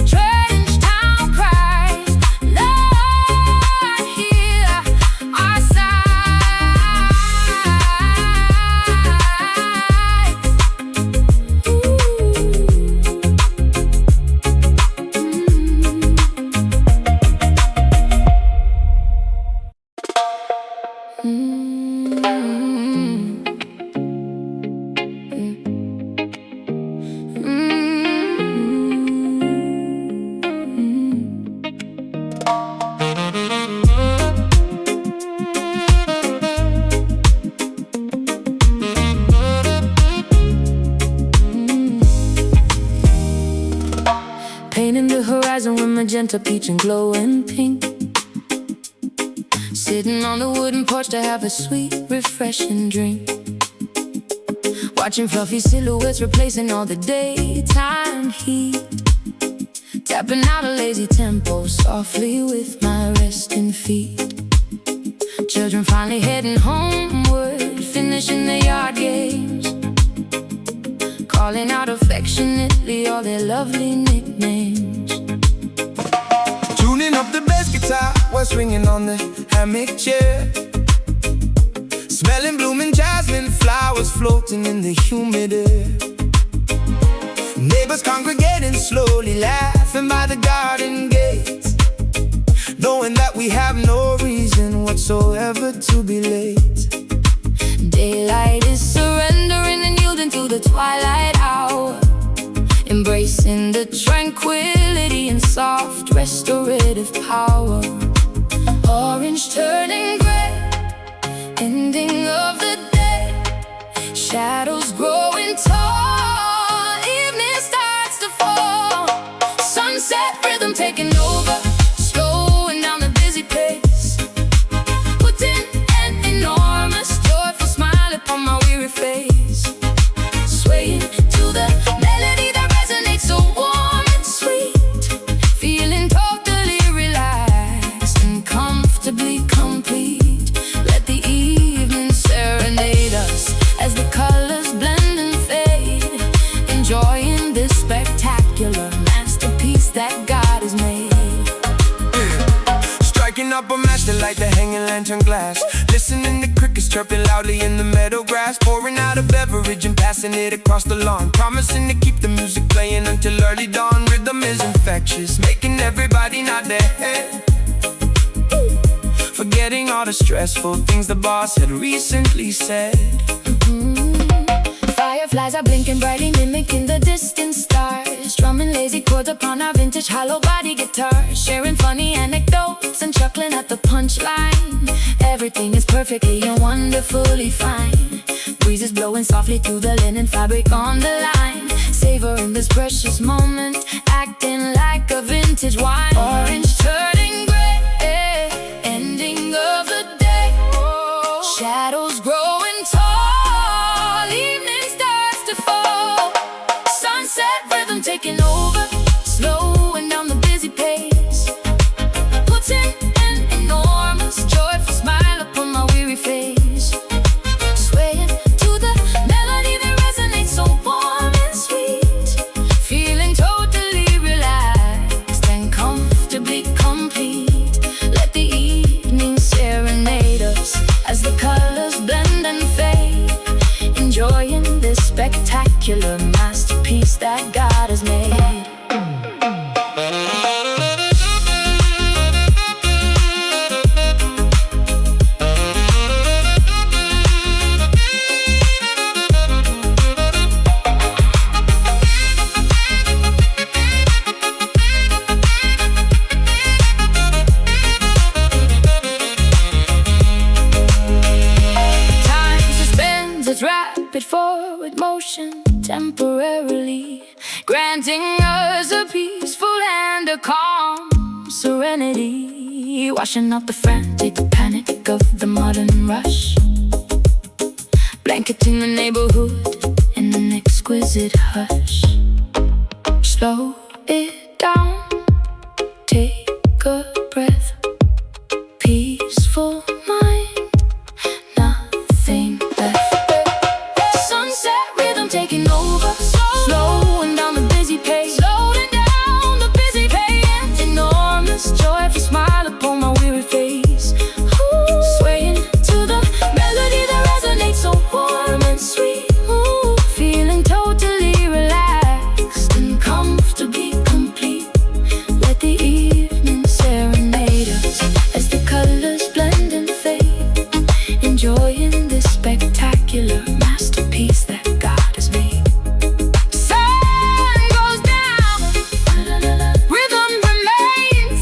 trenched down cries, Lord, hear our sighs. Painting the horizon with magenta, peach and glowing pink. Sitting on the wooden porch to have a sweet, refreshing drink. Watching fluffy silhouettes replacing all the daytime heat. tapping out a lazy tempo softly with my resting feet. Children finally heading homeward, finishing their yard games, calling out affectionately all their lovely nicknames. Tuning up the bass guitar while swinging on the hammock chair, smelling blooming jasmine flowers floating in the humid air. Neighbors congregating slowly, laughing by the garden gates, knowing that we have no reason whatsoever to be late. Daylight is surrendering and yielding to the twilight hour, embracing the tranquility and soft restorative power. Orange turning gray, ending of the day, shadows growing tall, evening starts to fall. Sunset rhythm taking over, slowing down the busy pace, putting an enormous joyful smile upon my weary face, swaying to the melody that resonates so warm and sweet, feeling totally relaxed and comfortably complete. Let the evening serenade us as the colors blend and fade, enjoying this spectacular masterpiece that God has made. Striking up a match to light the hanging lantern glass, listening to crickets chirping loudly in the meadow grass, pouring out a beverage and passing it across the lawn, promising to keep the music playing until early dawn. Rhythm is infectious, making everybody nod their head, forgetting all the stressful things the boss had recently said. Fireflies are blinking brightly, mimicking the distant stars, strumming lazy chords upon our vintage hollow body guitar, sharing funny anecdotes and chuckling at the punchline. Everything is perfectly and wonderfully fine. Breezes blowing softly through the linen fabric on the line, savoring this precious moment, acting like a vintage wine. Orange turning gray, ending of the day, shadows growing tall, evening starts to fall. Sunset rhythm taking over, slowing down the busy pace, putting an enormous joyful smile upon my weary face, swaying to the melody that resonates so warm and sweet, feeling totally relaxed and comfortably complete. Let the evening serenade us as the colors blend and fade, enjoying this spectacular masterpiece that God has made. Time suspends its rapid forward motion temporarily, granting us a peaceful and a calm serenity, washing out the frantic panic of the modern rush, blanketing the neighborhood in an exquisite hush. Slow it down, take a breath, peaceful mind, nothing left. Sunset rhythm taking over, slowing down the busy pace, slowing down the busy pace, enormous joyful smile upon my weary face, swaying to the melody that resonates so warm and sweet, feeling totally relaxed and comfortably complete. Let the evening serenade us as the colors blend and fade, enjoying this spectacular masterpiece that God has made. Sun goes down, rhythm remains,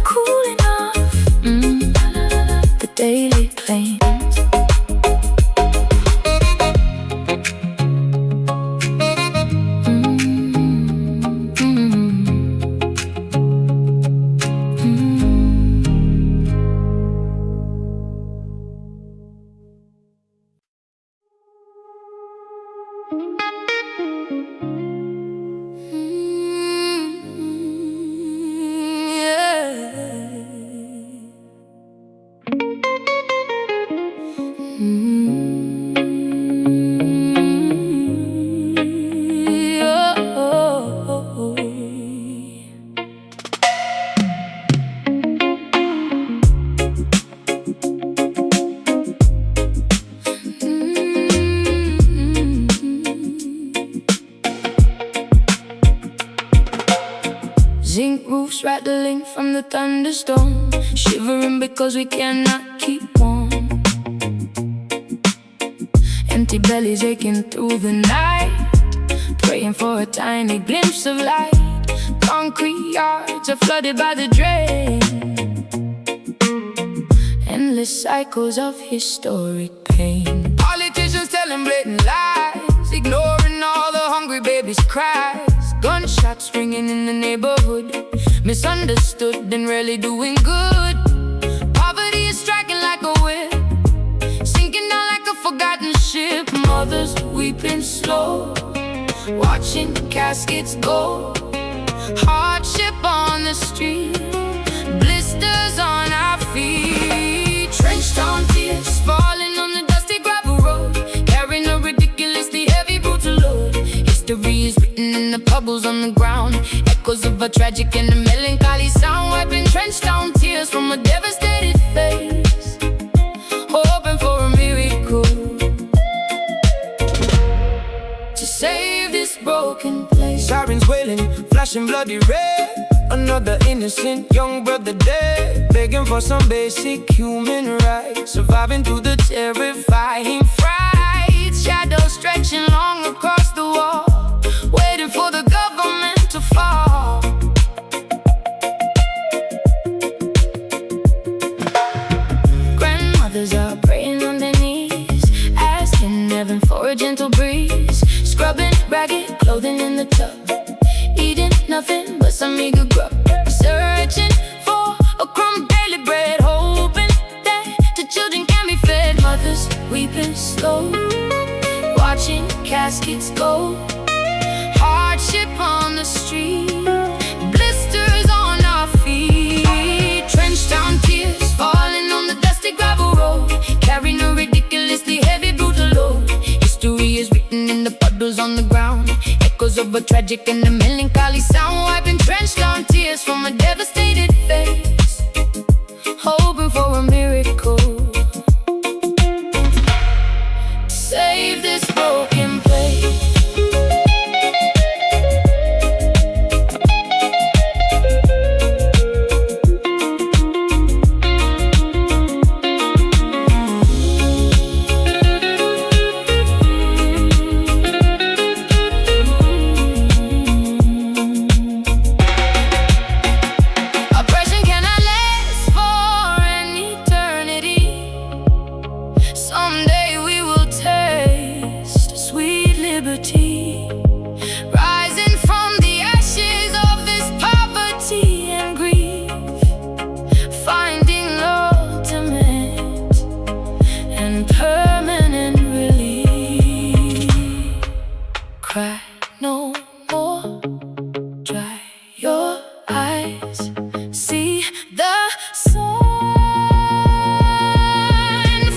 cooling off the daily plains. Zinc roofs rattling from the thunderstorm, shivering because we cannot keep warm. Empty bellies aching through the night, praying for a tiny glimpse of light. Concrete yards are flooded by the drain, endless cycles of historic pain. Politicians telling blatant lies, ignoring all the hungry babies' cries. Gunshots ringing in the neighborhood, misunderstood and rarely doing good. Poverty is striking like a whip, sinking down like a forgotten ship. Mothers weeping slow, watching caskets go. Hardship on the street, blisters on our feet. Trenched on tears, falling on the dusty gravel road, carrying a ridiculously heavy brutal load. History is written in the puddles on the ground, echoes of a tragic and a melancholy sound. Wiping trenched down tears from a devastated face, hoping for a miracle to save this broken place. Sirens wailing, flashing bloody red. Another innocent young brother dead, begging for some basic human rights. Surviving through the terrifying frights. Shadows stretching long across the wall, waiting for the government to fall. Grandmothers are praying on their knees, asking heaven for a gentle breeze. Scrubbing ragged clothing in the tub, eating nothing but some meager grub. Searching for a crumb of daily bread, hoping that the children can be fed. Mothers weeping slow, watching caskets go. Hardship on the street, blisters on our feet. Trenched down tears, falling on the dusty gravel road, carrying a ridiculously heavy brutal load. History is written in the puddles on the ground, echoes of a tragic and a melancholy sound. Wiping trenched down tears from a devastated face, hoping for a miracle to save this broken place. Rising from the ashes of this poverty and grief, finding ultimate and permanent relief. Cry no more, dry your eyes, see the sun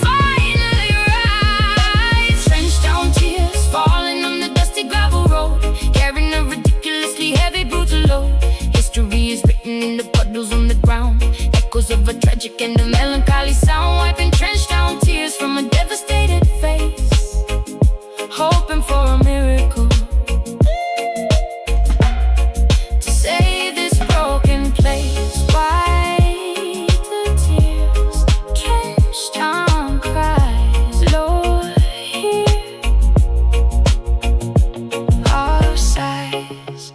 finally rise. Trenched down tears, falling on the dusty gravel road, carrying a ridiculously heavy brutal load. History is written in the puddles on the ground, echoes of a tragic and a melancholy sound. Wiping trenched down tears from a devastated face, hoping for a miracle to save this broken place. Wipe the tears, trenched down cries. Lord, hear our sighs.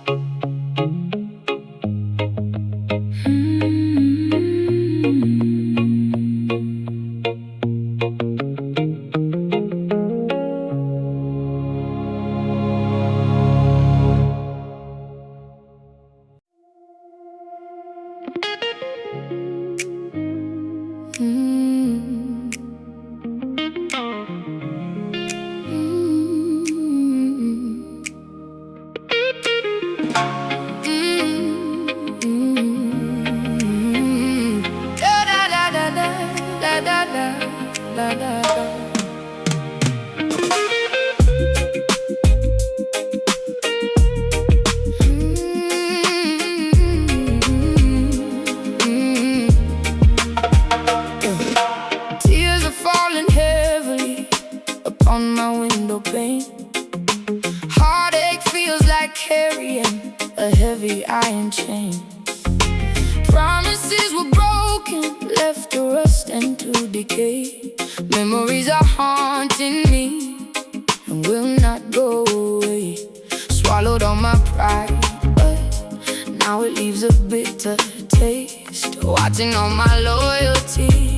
a heavy iron chain. Promises were broken, left to rust and to decay. Memories are haunting me and will not go away. Swallowed all my pride, but now it leaves a bitter taste. Watching all my loyalty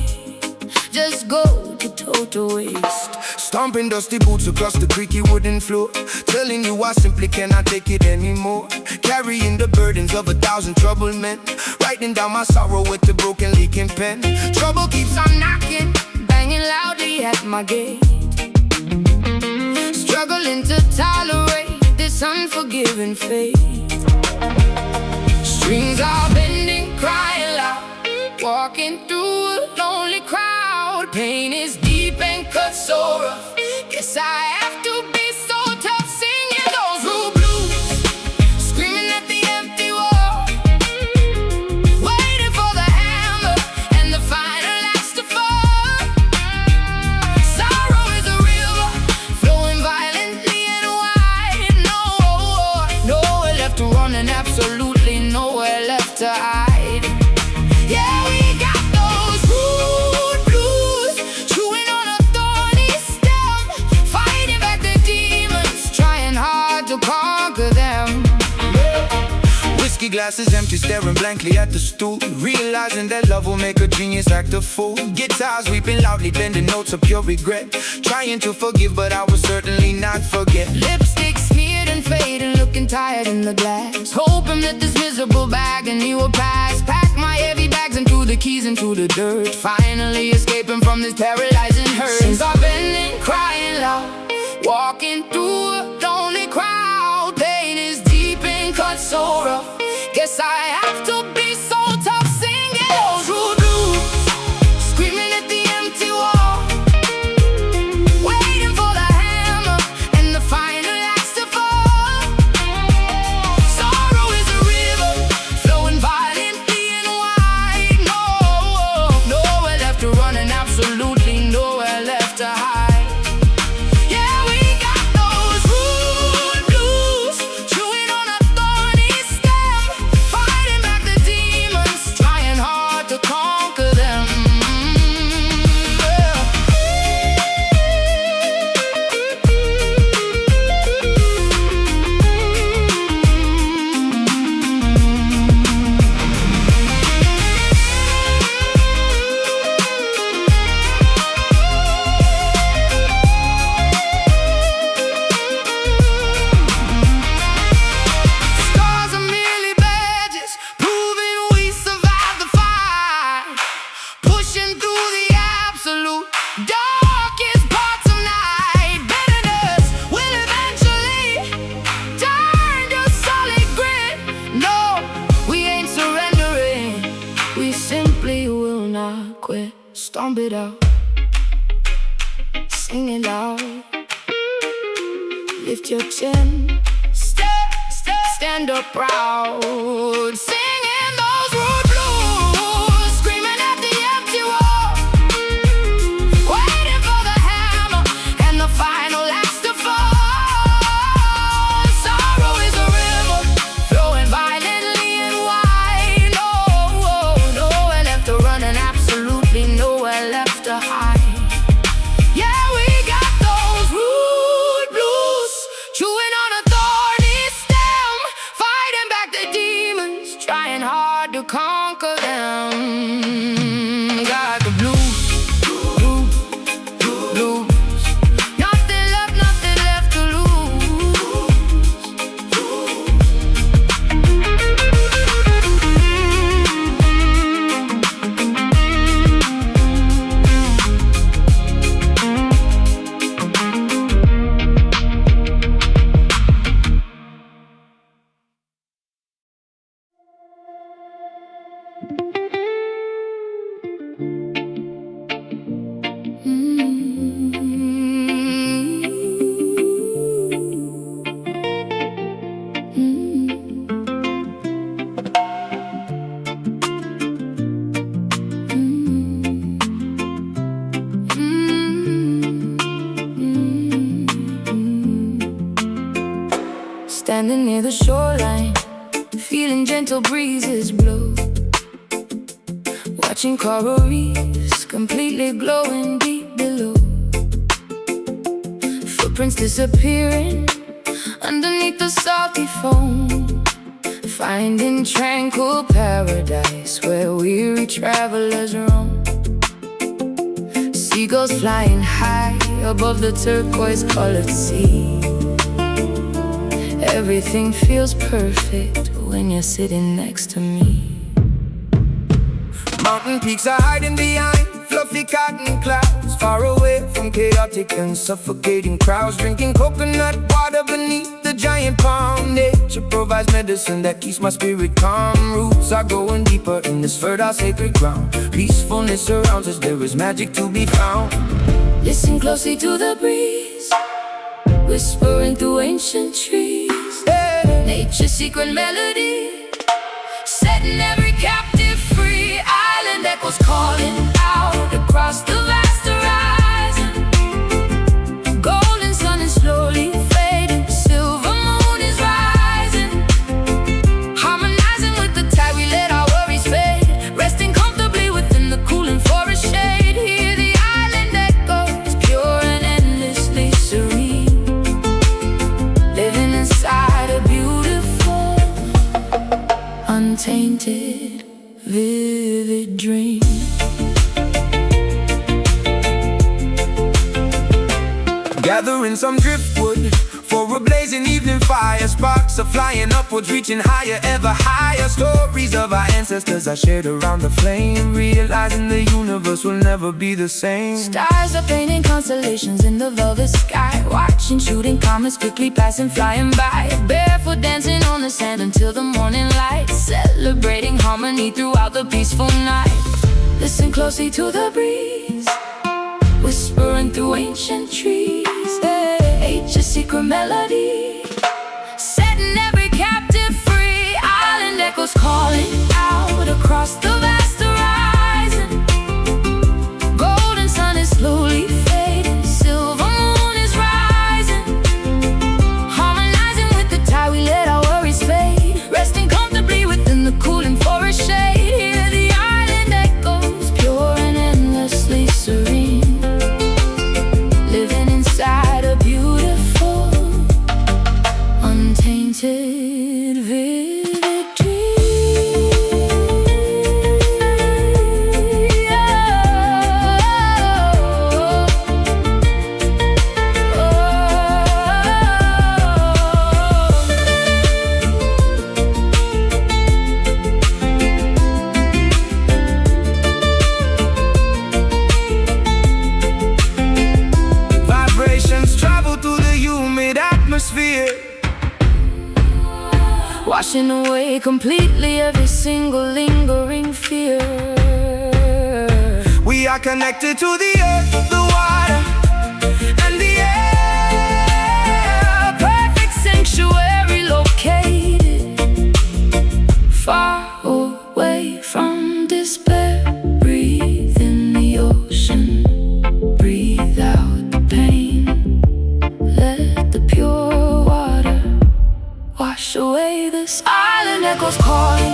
just go to total waste. Stomping dusty boots across the creaky wooden floor, telling you I simply cannot take it anymore. Carrying the burdens of 1,000 troubled men, writing down my sorrow with the broken leaking pen. Trouble keeps on knocking, banging loudly at my gate. Struggling to tolerate this unforgiving fate. Strings are bending, crying loud, walking through a lonely crowd. Pain is deep and cut so rough, guess I have to be so tough. Singing those rude blues, screaming at the empty wall, waiting for the hammer and the final axe to fall. Sorrow is a river, flowing violently and wide. Nowhere left to run and absolutely nowhere left to hide. Yeah, we got those rude blues, chewing on a thorny stem, fighting back the demons, trying hard to conquer them. Whiskey glasses empty, staring blankly at the stool, realizing that love will make a genius act a fool. Guitars weeping loudly, blending notes of pure regret, trying to forgive but I will certainly not forget. Lipstick smeared and fading, looking tired in the glass, hoping that this miserable agony will pass. Pack my heavy bags and threw the keys into the dirt, finally escaping from this paralyzing hurt. Strings are bending, crying loud, walking through a lonely crowd. Pain is deep and cut so rough, guess I have to be so tough. Singing those rude blues, screaming at the empty wall, waiting for the hammer and the final axe to fall. Sorrow is a river, flowing violently and wide. Nowhere left to run and absolutely nowhere left to hide. Yeah, we got those rude blues, chewing on a thorny stem, fighting back the demons, trying hard to conquer them. Stars are merely badges, proving we survived the fight, pushing through the absolute darkest parts of night. Bitterness will eventually turn to solid grit. No, we ain't surrendering, we simply will not quit. Stomp it out, sing it loud, lift your chin, stand up proud. Singing those rude blues, screaming at the empty wall, waiting for the hammer and the final axe to fall. Sorrow is a river, flowing violently and wide. Nowhere left to run and absolutely nowhere left to hide. Yeah, we got those rude blues, chewing on a thorny stem, fighting back the demons, trying hard to conquer them. Got the blues, blues, nothing left to lose. Standing near the shoreline, feeling gentle breezes blow, watching coral reefs completely glowing deep below, footprints disappearing underneath the salty foam, finding tranquil paradise where weary travelers roam. Seagulls flying high above the turquoise-colored sea. Everything feels perfect when you're sitting next to me. Mountain peaks are hiding behind fluffy cotton clouds, far away from chaotic and suffocating crowds, drinking coconut water beneath the giant palm. Nature provides medicine that keeps my spirit calm. Roots are growing deeper in this fertile sacred ground. Peacefulness surrounds us, there is magic to be found. Listen closely to the breeze, whispering through ancient trees. Nature's secret melody, setting every captive free. Island echoes calling out across the vast horizon. Golden sun is slowly fading, silver moon is rising. Harmonizing with the tide, we let our worries fade, resting comfortably within the cooling forest shade. Hear the island echoes, pure and endlessly serene, living inside a beautiful, untainted, vivid dream. Gathering some driftwood for a blazing evening fire. Sparks are flying upwards, reaching higher, ever higher. Stories of our ancestors are shared around the flame, realizing the universe will never be the same. Stars are painting constellations in the velvet sky, watching shooting comets quickly passing, flying by. Barefoot dancing on the sand until the morning light, celebrating harmony throughout the peaceful night. Listen closely to the breeze, whispering through ancient trees. Nature's secret melody, setting every captive free. Island echoes calling out across the vast horizon. Golden sun is slowly fading, silver moon is rising. Harmonizing with the tide, we let our worries fade, resting comfortably within the cooling forest shade. Hear the island echoes, pure and endlessly serene, living inside a beautiful, untainted, vivid dream. Vibrations travel through the humid atmosphere, Washing away completely every single lingering fear. we are connected to the earth, the water, and the air. Perfect sanctuary located far away from despair. Breathe in the ocean, breathe out the pain. Let the pure water wash away this. Island echoes calling